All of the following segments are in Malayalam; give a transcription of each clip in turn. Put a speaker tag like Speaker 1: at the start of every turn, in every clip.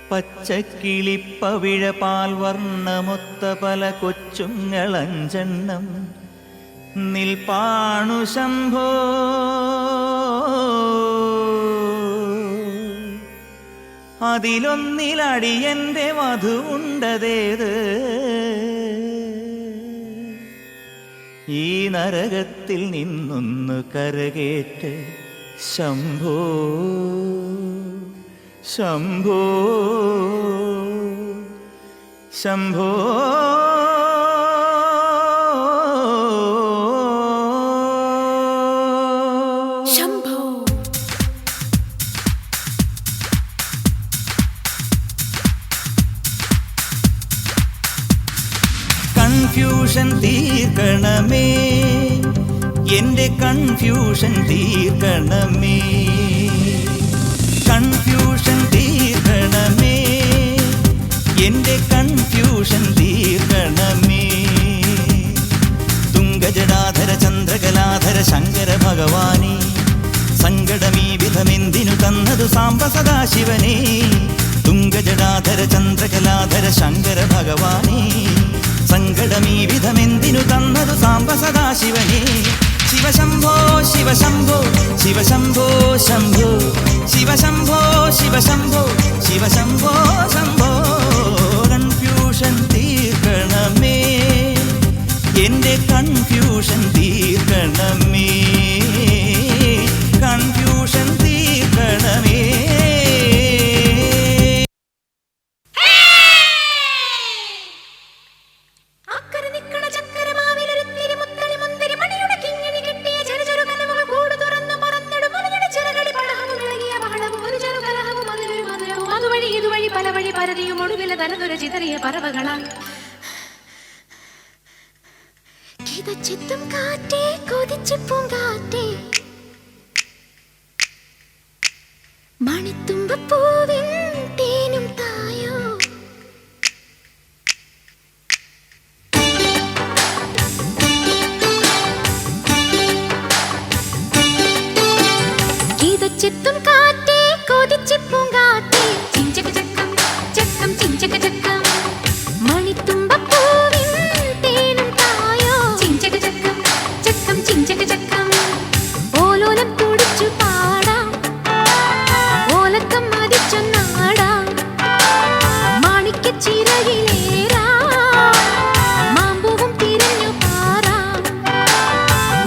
Speaker 1: പച്ചക്കിളിപ്പവിഴ പാൽ വർണ്ണമൊത്ത പല കൊച്ചുങ്ങളഞ്ചെണ്ണം നിൽപ്പാണു ശംഭോ. അതിലൊന്നിലടിയന്റെ മധുവുണ്ടതേത്? ഈ നരകത്തിൽ നിന്നൊന്നു കരകേറ്റ് ശംഭോ ശംഭോ ശംഭോ. കൺഫ്യൂഷൻ തീർക്കണമേ, എന്റെ കൺഫ്യൂഷൻ തീർക്കണമേ. കൺഫ്യൂഷൻ തീർക്കണമേ, എന്റെ കൺഫ്യൂഷൻ തീർക്കണമേ. തുംഗജടാധര ചന്ദ്രകലാധര ശങ്കര ഭഗവാനേ, സങ്കടമീ വിധമെന്തിനു തന്നതു സാംബ സദാശിവനേ. തുംഗജടാധര ചന്ദ്രകലാധര ശങ്കര ഭഗവാനേ, സങ്കടമീ വിധമെന്തിനു തന്നതു സാംബ സദാശിവനേ. ശിവശംഭോ ശിവശംഭോ ശിവശംഭോ ശംഭോ ശിവശംഭോ ശിവശംഭോ ശിവശംഭോ ശംഭോ. കൺഫ്യൂഷൻ തീർക്കണമേ, എന്റെ കൺഫ്യൂഷൻ തീർക്കണമേ. കൺഫ്യൂഷൻ തീർക്കണമേ.
Speaker 2: ചിത്തും കാറ്റേ കൊതിച്ചിപ്പും കാറ്റേ, മണിത്തുമ്പപ്പൂവിൻ തേനും തായോ. ചിത്തും കാറ്റേ കൊതിച്ചിപ്പും കാറ്റേ, ചിഞ്ചക ചക്കം ചക്കം ചിഞ്ചക ചക്കം, മണിത്തുമ്പപ്പൂവിൻ തേനും തായോ. ചിഞ്ചക ചക്കം ചക്കം ചിഞ്ചക ചക്കം, ഓലോലം കുടിച്ചു പാടാം, ഓലക്കം മതിച്ചൊന്നാടാം, മാണിക്യച്ചിറകിലേറാം, മാമ്പൂവും തിരഞ്ഞു പാറാം.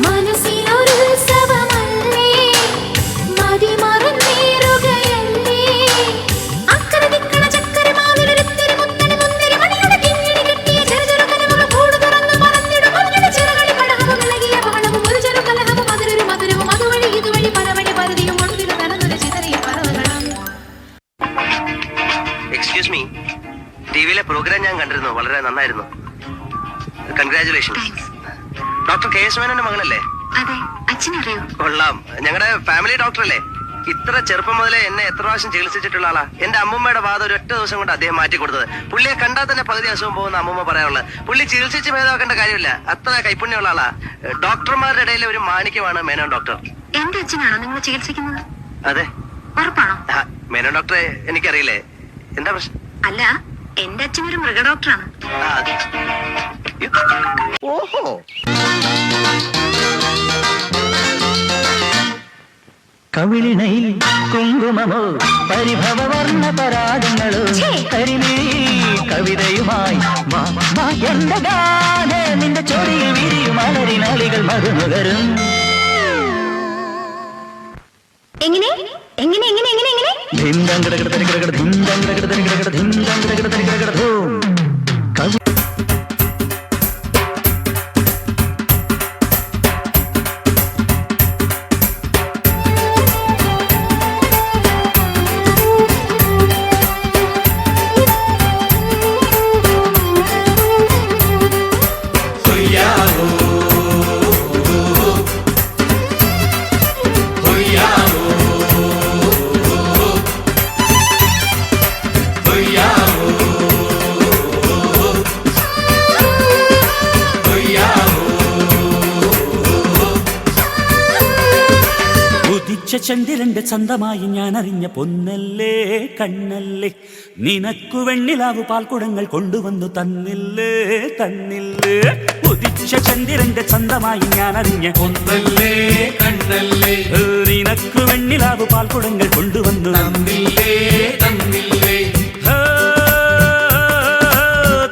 Speaker 2: മനസ്സിലൊരുത്സവമല്ലേ, മതിമറന്നേറുകയല്ലേ, അക്കരെ നിക്കണ ചക്കരമാവിലൊരുത്തിരി മുത്തണി മുന്തിരി മണിയുടെ കിങ്ങിണി കെട്ടിയ ചെറു കനവുകൾ കൂട് തുറന്നു പറന്നിടും. അതിയുടെ ചിറകളി പടഹവും ഇളകിയ ബഹളവും ഒരു ചെറു കലഹവും അതിലൊരു മധുരവും അതുവഴി ഇതുവഴി പലവഴി പരതിയും ഒടുവിൽ തനതുര ചിതറിയ പറവകളാം.
Speaker 3: എക്സ്ക്യൂസ് മീ, ടിവിയിലെ പ്രോഗ്രാം ഞാൻ കണ്ടിരുന്നു, വളരെ നന്നായിരുന്നു. കൺഗ്രാറ്റുലേഷൻസ്. ഡോക്ടർ കെ എസ് മേനോന്റെ മകളല്ലേ?
Speaker 2: അതെ, അച്ഛനറിയോ?
Speaker 3: കൊള്ളാം. ഞങ്ങളുടെ ഫാമിലി ഡോക്ടർ അല്ലേ? ഇത്ര ചെറുപ്പം മുതലേ എന്നെ എത്ര പ്രാവശ്യം ചികിത്സിച്ചിട്ടുള്ള ആളാ. എന്റെ അമ്മൂമ്മയുടെ വാദം ഒരു ഒറ്റ ദിവസം കൊണ്ട് അദ്ദേഹം മാറ്റി കൊടുത്തത്. പുള്ളിയെ കണ്ടാൽ തന്നെ പകുതി അസുഖം പോകുന്ന അമ്മൂമ്മ പറയാനുള്ളത്. പുള്ളി ചികിത്സിച്ച് ഭേദമാക്കേണ്ട കാര്യമില്ല, അത്ര കൈപ്പുണ്യമുള്ള ആളാ. ഡോക്ടർമാരുടെ ഇടയിലെ ഒരു മാണിക്യമാണ് മേനോൻ ഡോക്ടർ.
Speaker 2: എന്റെ അച്ഛനാണോ നിങ്ങൾ ചികിത്സിക്കുന്നത്?
Speaker 3: അതെ.
Speaker 2: ഉറപ്പാണോ?
Speaker 3: മേനോൻ ഡോക്ടറെ എനിക്കറിയില്ലേ, എന്താ പ്രശ്നം?
Speaker 2: അല്ല, എന്റെ അച്ഛനൊരു മൃഗ ഡോക്ടറാണ്.
Speaker 3: ഓഹോ.
Speaker 1: കവിളിണയിൽ കുങ്കുമമോ പരിഭവവർണ്ണ പരാഗങ്ങളോ, കരിമീ കവിതയുമായി എന്റെ ഗാഥ നിന്റെ ചൊടിയിൽ വിരിയും അലരിനാളികൾ മധുനുകരും.
Speaker 2: എങ്ങനെ എങ്ങനെ എങ്ങനെ എങ്ങനെ എങ്ങനെ
Speaker 1: ധിന്തം കിടകിട തരികിടകിട ധിന്തം കിടകിട തരികിടകിട ധിന്തം കിടകിട തരികിടകിട ധൂം. ചന്ദ്രന്റെ ചന്തമായി ഞാൻ അറിഞ്ഞ പൊന്നല്ലേ കണ്ണല്ലേ, നിനക്കു വെണ്ണിലാവു പാൽക്കുടങ്ങൾ കൊണ്ടുവന്നു തന്നില്ലേ തന്നില്ലേ. ഉദിച്ച ചന്ദ്രന്റെ ചന്തമായി ഞാൻ അറിഞ്ഞ
Speaker 4: പൊന്നല്ലേ കണ്ണല്ലേ,
Speaker 1: നിനക്കു വെണ്ണിലാവു പാൽക്കുടങ്ങൾ കൊണ്ടുവന്നു
Speaker 4: തന്നില്ലേ തന്നില്ലേ.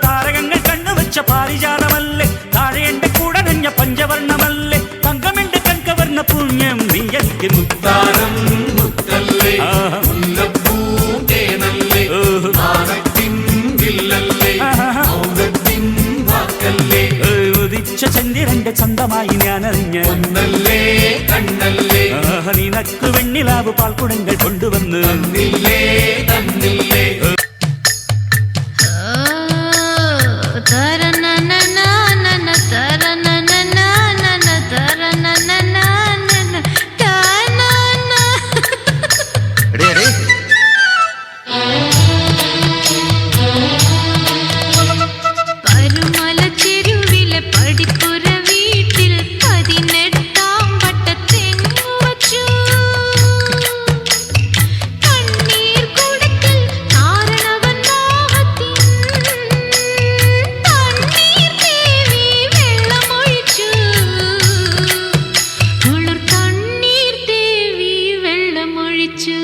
Speaker 1: താരകങ്ങൾ കണ്ണുവച്ച പാരിജാതമല്ലേ, താഴെ എന്റെ കൂടെ നഞ്ഞ പഞ്ചവർണ്ണമല്ലേ, തങ്കമെന്റെ കൺകവർണ്ണ പുണ്യം നീ എനിക്ക്
Speaker 4: താരം മുത്തല്ലേ, മുല്ലപ്പൂന്തേനല്ലേ, മാനത്തിൻ വില്ലല്ലേ, മൗനത്തിൻ വാക്കല്ലേ.
Speaker 1: ഉദിച്ച ചന്ദ്രന്റെ ചന്തമായി ഞാൻ അറിഞ്ഞ
Speaker 4: പൊന്നല്ലേ കണ്ണല്ലേ,
Speaker 1: നിനക്ക് വെണ്ണിലാവ് പാൽക്കുടങ്ങൾ കൊണ്ടുവന്ന്
Speaker 4: തന്നില്ലേ തന്നില്ലേ.
Speaker 2: ൊഴിച്ചു